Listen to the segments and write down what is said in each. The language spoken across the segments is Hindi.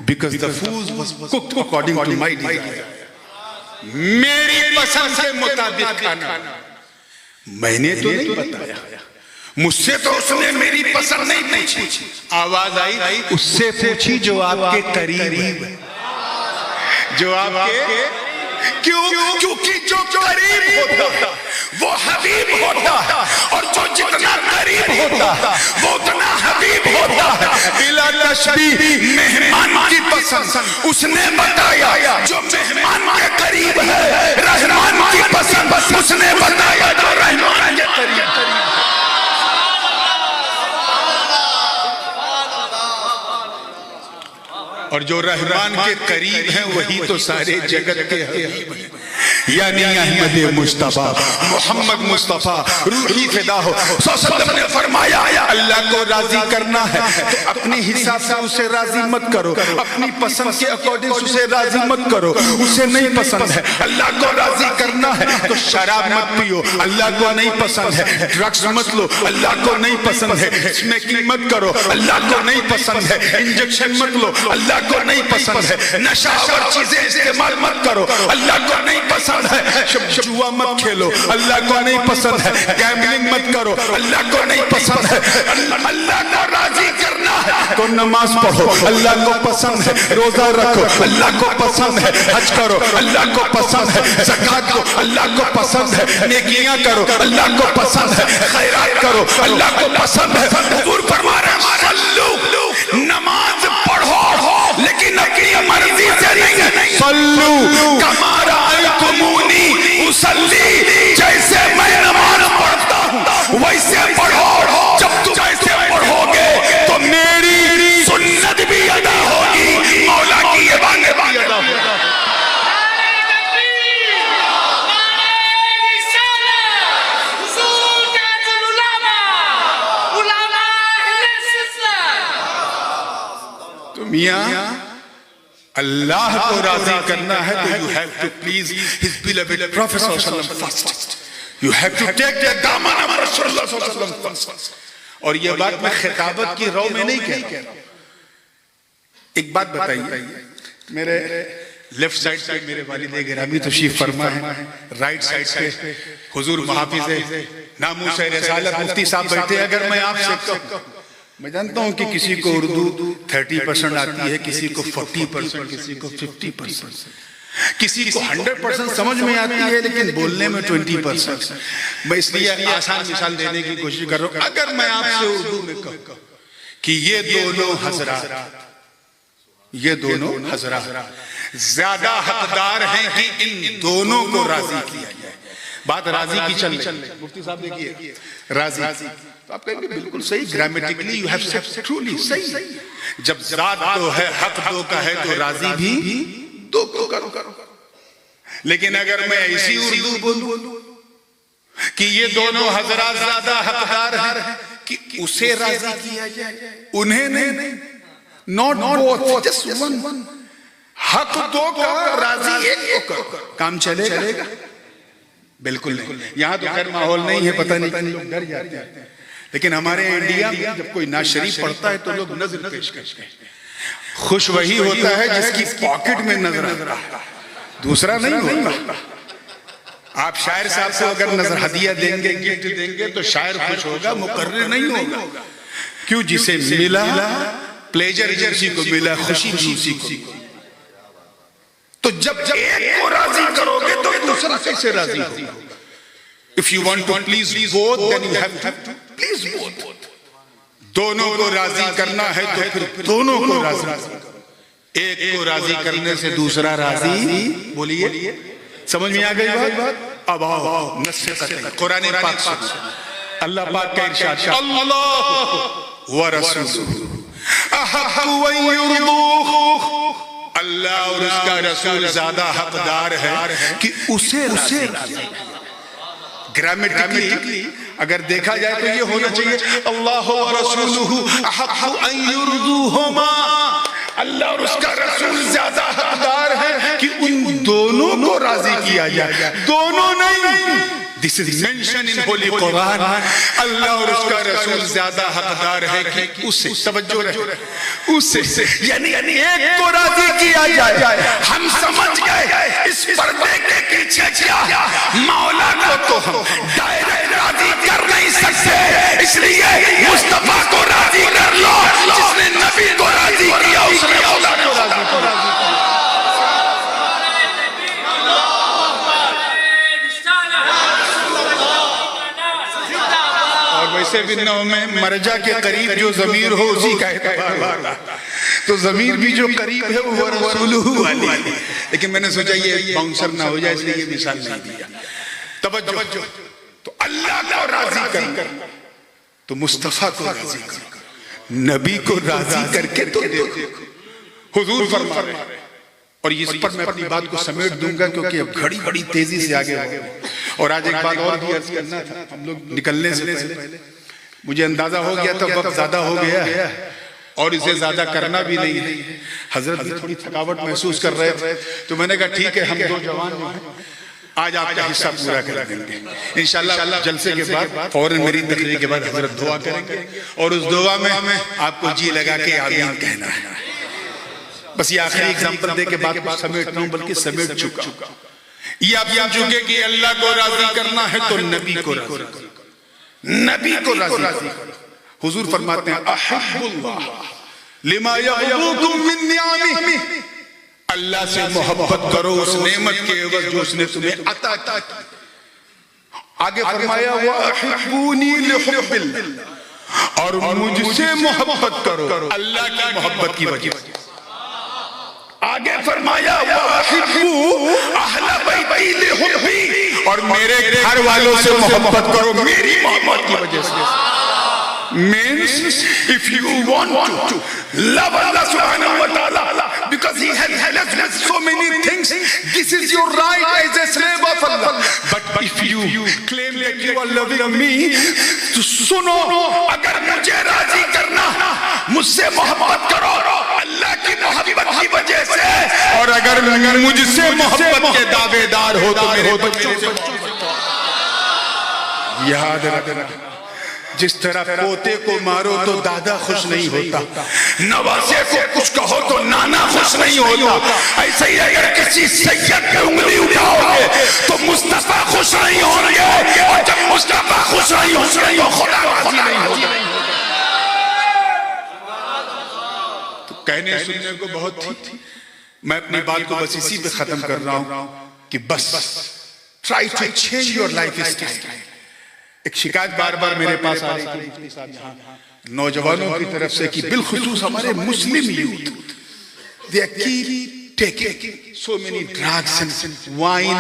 because the food was cooked according to my desire. मेरी पसंद के मुताबिक खाना। मैंने तो नहीं बताया, मुझसे तो उसने मेरी पसंद नहीं पूछी, आवाज आई उससे पूछी जो आपके करीब है, जो आपके, क्योंकि जो करीब होता वो हबीब होता, और जो जितना करीब होता वो उतना हबीब होता है। बिला तशबीह मेहमान की पसंद उसने बताया, जो मेहमान के करीब है। रहमान की पसंद उसने बताया, जो रहमान के करीब। और जो रहमान के करीब हैं वही तो सारे जगत के हबीब हैं, यानी अहमद मुस्तफा मोहम्मद मुस्तफा रूही फिदा हो। सल्लल्लाहु ने फरमाया अल्लाह को राजी करना है तो अपने हिसाब से उसे राजी मत करो, अपनी पसंद के अकॉर्डिंग उसे राजी मत करो। उसे नहीं पसंद है, अल्लाह को राजी करना है तो शराब मत पियो, अल्लाह को नहीं पसंद है। ड्रग्स मत लो, अल्लाह को नहीं पसंद है। स्मोकिंग मत करो, अल्लाह को नहीं पसंद है। इंजेक्शन मत लो, अल्लाह को नहीं पसंद है। नशावर चीजें इस्तेमाल मत करो, अल्लाह को नहीं पसंद है। जुआ मत खेलो, अल्लाह को नहीं पसंद है। गैम्बलिंग मत करो, अल्लाह को नहीं पसंद है। अल्लाह को राजी करना है तो नमाज पढ़ो, अल्लाह को पसंद है। रोजा रखो, अल्लाह को पसंद है। हज करो, अल्लाह को पसंद है। ज़कात दो, अल्लाह को पसंद है। नेकियां करो, अल्लाह को पसंद है। खैरात करो, अल्लाह को पसंद है। हुजूर फरमा रहे हैं सल्लू, नमाज पढ़ो लेकिन अपनी मर्जी से नहीं। सल्लू कमा रअयतुमूनी उसल्ली, जैसे मैं नमाज पढ़ता हूँ वैसे पढ़ो। जब तुम ऐसे पढ़ोगे तो मेरी सुन्नत भी अदा होगी, मौला की इबादत भी अदा होगी। तो मियां अल्लाह को राजी करना है तो you have to please his beloved Prophet first. You have to take the दामन of Rasulullah first. और ये बात मैं खिताबत की रौ में नहीं कह रहा। एक बात बताइए, मेरे लेफ्ट साइड पे मेरे वालिद गिरामी तशरीफ फरमा है, राइट साइड पे हुजूर मुहाफिज नामूस रिसालत मुफ्ती साहब बैठे। अगर मैं आपसे कहूं, मैं जानता हूं कि किसी को उर्दू 30% आती है, किसी को 40%, किसी को 50%, किसी को 100% समझ में आती है, लेकिन बोलने में 20%। मैं इसलिए आसान मिसाल देने की कोशिश कर रहा हूं। अगर मैं आपसे उर्दू में कहूं कि ये दोनों हजरात ज्यादा हकदार हैं कि इन दोनों को राजी किया जाए। बात राजी की चल रही, मुफ्ती साहब देखिए राजी, तो आप कहेंगे बिल्कुल सही, grammatically you have said truly सही। जब जात दो है, हक दो का है तो राजी भी दो को करो। लेकिन अगर मैं ऐसी उर्दू बोलूं कि ये दोनों हजरात ज्यादा हकदार हैं कि उसे राजी किया जाए, उन्हें नहीं, नॉट बोथ, जस्ट वन। हक दो का, राजी एक को करो, काम चलेगा? बिल्कुल नहीं। यहाँ तो खैर माहौल नहीं है, पता नहीं क्यों लोग डर जाते हैं। लेकिन हमारे इंडिया में जब कोई नाज शरीफ पढ़ता है तो लोग नजर पेश करते हैं। खुश वही होता है जिसकी पॉकेट में नजर आता है, दूसरा नहीं होता। आप शायर साहब से अगर नजर हदिया देंगे, गिफ्ट देंगे तो शायर खुश होगा, मुकर्रिर नहीं होगा। क्यों? जिसे मिला प्लेजर उसी को मिला, खुशी भी उसी को। तो जब एक को राजी करोगे तो दूसरा कैसे राजी होगा? If you want to please both, then you have to please both. दोनों को राजी करना है तो फिर दोनों को राजी करो। एक को राजी करने से दूसरा राजी, बोलिए, समझ में आ गई बात? अब आओ कुरान पाक सुनो। अल्लाह पाक का इरशाद, अल्लाह व रसूलुहु अहक्कु अन युर्दूहु, अल्लाह और उसका रसूल ज्यादा हकदार है कि उसे राजी। ग्रामेटिकली अगर देखा जाए तो ये होना चाहिए, अल्लाह व रसूलुहु अहक्कु अन युर्दूहुमा, अल्लाह और उसका रसूल ज्यादा हकदार है कि उन दोनों को राजी किया जाए। दोनों नहीं, this is mention in holy Quran. Allah और उसका रसूल ज्यादा हकदार है कि उससे, तवज्जो रहे, उससे यानी एक को राजी किया जाए। हम समझ गए इस पर्दे के पीछे क्या, मौला को तो हम डायरेक्ट राजी कर नहीं सकते, इसलिए मुस्तफा को राजी कर लो। जिसने नबी को राजी किया उसने मौला को राजी किया। वैसे भी नौ में मरजा के करीब जो ज़मीर हो उसी का एतबार, तो ज़मीर भी जो करीब है वो रसूलुहु वाली। लेकिन मैंने सोचा ये बाउंसर ना हो जाए इसलिए ये मिसाल नहीं दिया। तवज्जो, तो अल्लाह को राजी कर, तो मुस्तफा को राजी कर, नबी को राजी करके तो देखो हुजूर फरमा रहे हैं। और इस पर मैं अपनी बात को समेट दूंगा क्योंकि अब घड़ी बड़ी तेजी से आगे बढ़ गई। और आज एक बात और भी अर्ज करना था, हम लोग निकलने से पहले मुझे अंदाजा हो गया था वक्त ज्यादा हो गया है और इसे ज्यादा करना भी नहीं है। हजरत भी थोड़ी थकावट महसूस कर रहे थे, तो मैंने कहा ठीक है हम दो जवान जो हैं आज आपका हिस्सा पूरा कर देंगे इंशाल्लाह। जलसे के बाद फौरन मेरी तकरीर के बाद हजरत दुआ करेंगे और उस दुआ में आपको जी लगा के आमीन कहना है। बस ये आखिरी एग्जांपल दे के बाद समेट रहा हूं, बल्कि समेट चुका। ये आप चुके कि अल्लाह को राजी करना है तो नबी को राजी करो, नबी को राजी करो। हुजूर फरमाते हैं अहब्बुल्लाह लिमा यअबुकुम मिन नियामी, अल्लाह से मोहब्बत करो उस नेमत के एवज जो उसने तुम्हें अता की। आगे फरमाया व अहिब्बूनी लिहुब्बिल्लाह, और मुझसे मोहब्बत करो अल्लाह की मोहब्बत की वजह से। आगे फरमाया और मेरे घर वालों से मोहब्बत करो मेरी मोहब्बत की वजह से। Means if you want to love Allah subhanahu wa ta'ala because he has blessed us so many things, this is your right as a slave of Allah. But if you claim that you are loving me, तो सुनो, अगर मुझे राजी करना, मुझसे मोहब्बत करो अल्लाह की मोहब्बत की वजह से, और अगर मुझसे मोहब्बत के दावेदार हो तो मेरे बच्चों से याद रखना। जिस तरह पोते को मारो तो दादा खुश नहीं होता, नवासे को कुछ कहो तो नाना खुश नहीं होता, ऐसे ही अगर किसी सैयद पे उंगली उठाओगे तो मुस्तफा खुश नहीं होंगे, और जब मुस्तफा खुश नहीं होंगे तो खुदा राजी नहीं होगा। तो कहने सुनने को बहुत थी, मैं अपनी बात को बस इसी पे खत्म कर रहा हूं कि बस try to change your lifestyle. एक शिकायत बार बार मेरे पास आ रही थी नौजवानों की तरफ से कि बिलखुसूस हमारे Muslim youth they keep taking so many drugs and wine,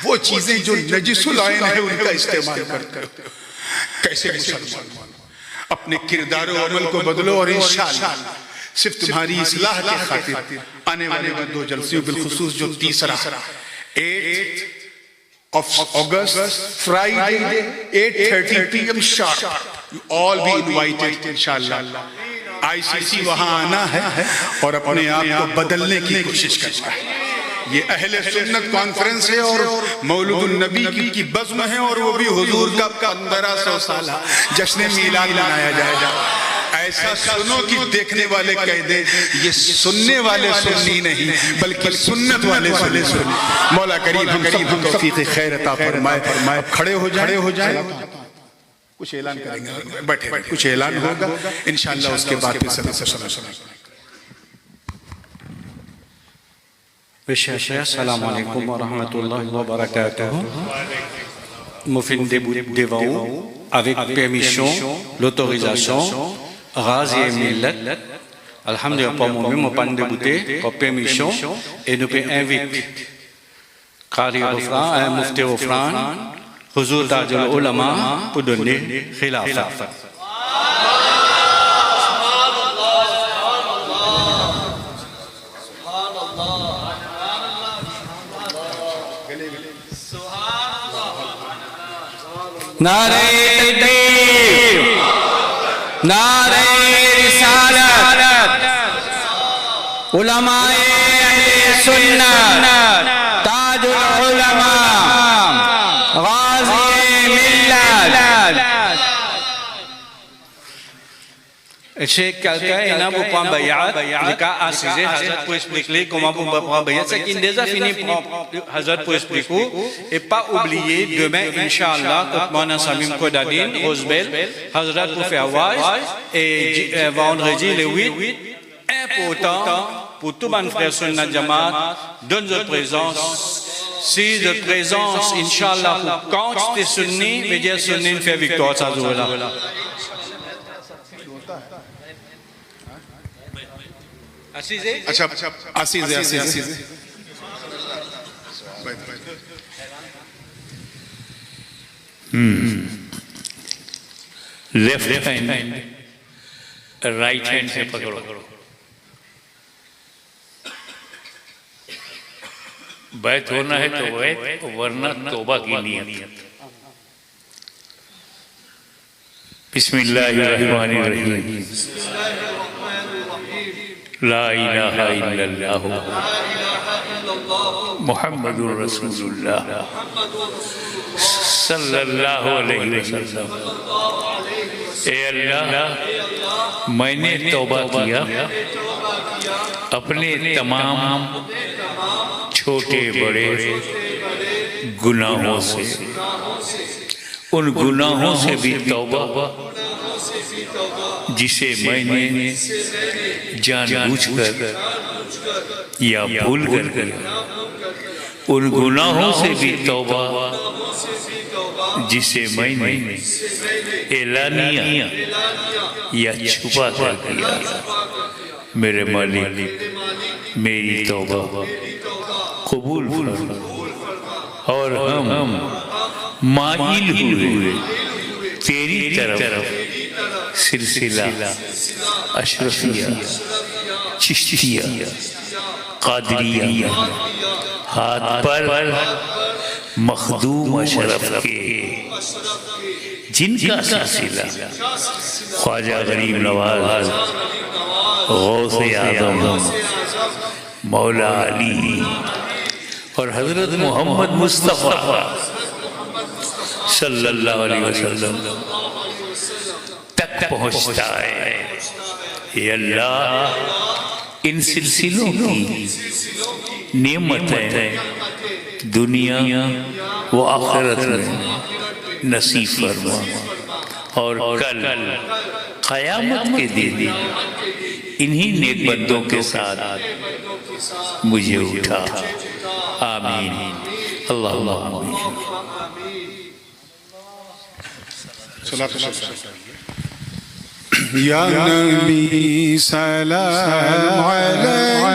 वो चीजें जो नजिसुल आइन है उनका इस्तेमाल करते हो। कैसे मुसलमान अपने किरदार और अमल को बदलो, और इंशाअल्लाह सिर्फ तुम्हारी इस्लाह के खातिर आने वाले दो जलसे बिलखुसूस जो तीसरा 8 of August, Friday, 8:30 PM sharp. You all be invited, इंशाअल्लाह। ICC वहां आना है और अपने आप को बदलने की कोशिश करना है। ये अहले सुन्नत कॉन्फ्रेंस है और मौलूदुन नबी की बज़्म है, और वो भी हुजूर का 1500 साल जश्न मीलाद मनाया जाएगा। ऐसा सुनो कि देखने वाले कह दे ये सुनने वाले सुन्नी नहीं बल्कि सुन्नत वाले सुन्नी। मौला करीम हम सबको तौफीक खैर अता फरमाए। खड़े हो जाए, कुछ ऐलान करेंगे, बैठे कुछ ऐलान होगा इंशाअल्लाह, उसके बाद फिर सब सुना। Assalamu alaikum wa rahmatullahi wa barakatuh. Moufine Devaou, avec permission, l'autorisation, Razi et Millet, Alhamdulillah pour moi-même, mon pan de bouteille, pour permission, et nous pouvons inviter Qari Rofran, un Mufti Rofran, Huzour Tajul Ulama, pour donner Khilafa. नारे तकबीर, नारे रिसालत, उलमाए अहले सुन्नत, ताजुल उलमा, Ghazi Se quelqu'un est là pour prendre bayat, le cas assisé, Hazrat pour expliquer comment on peut prendre bayat, c'est qu'il déjà fini pour Hazrat pour expliquer, et pas oublier demain, Inch'Allah, quand on a Samim Kodadin, Rosebel, Hazrat pour faire wise, et vendredi le 8, important pour tout le monde frère Sunnah Jamaat, de notre présence. Si de présence, Inch'Allah, pour quand tu es sunni, mais dire sunni fait victoire, ça joue là. Assisez. अच्छा assisez, assisez. Left hand right hand से पकड़ो, बैत होना है तो बैत, वरना तौबा की नियत। बिस्मिल्लाहिर्रहमानिर्रहीम। ला इलाहा इल्लल्लाह मुहम्मदुर रसूलुल्लाह सल्लल्लाहु अलैहि वसल्लम। ए अल्लाह, मैंने तौबा किया अपने तमाम छोटे बड़े गुनाहों से, उन गुनाहों से भी तौबा जिसे मैंने जानबूझकर या भूल कर किया, उन गुनाहों से भी तौबा जिसे मैंने एलानिया या छुपा कर किया। मेरे मालिक, मेरी तौबा कबूल फरमा, और हम माइल हुए तेरी तरफ सिलसिला अशरफिया, चिश्तिया, कादरिया, हाथ पर मखदूम अशरफ के जिनका सिलसिला ख्वाजा गरीब नवाज, गौसे आज़म, मौला अली और हजरत मोहम्मद मुस्तफ़ा सल्लल्लाहु अलैहि वसल्लम तक पहुँचता है। ये अल्लाह, इन सिलसिलों की नेमतें दुनिया व आखिरत में नसीब फरमा, और कल क़यामत के दिन इन्हीं नेक बंदों के साथ मुझे उठा। आमीन। अल्लाहुम्मा या नबी सलाम अलैका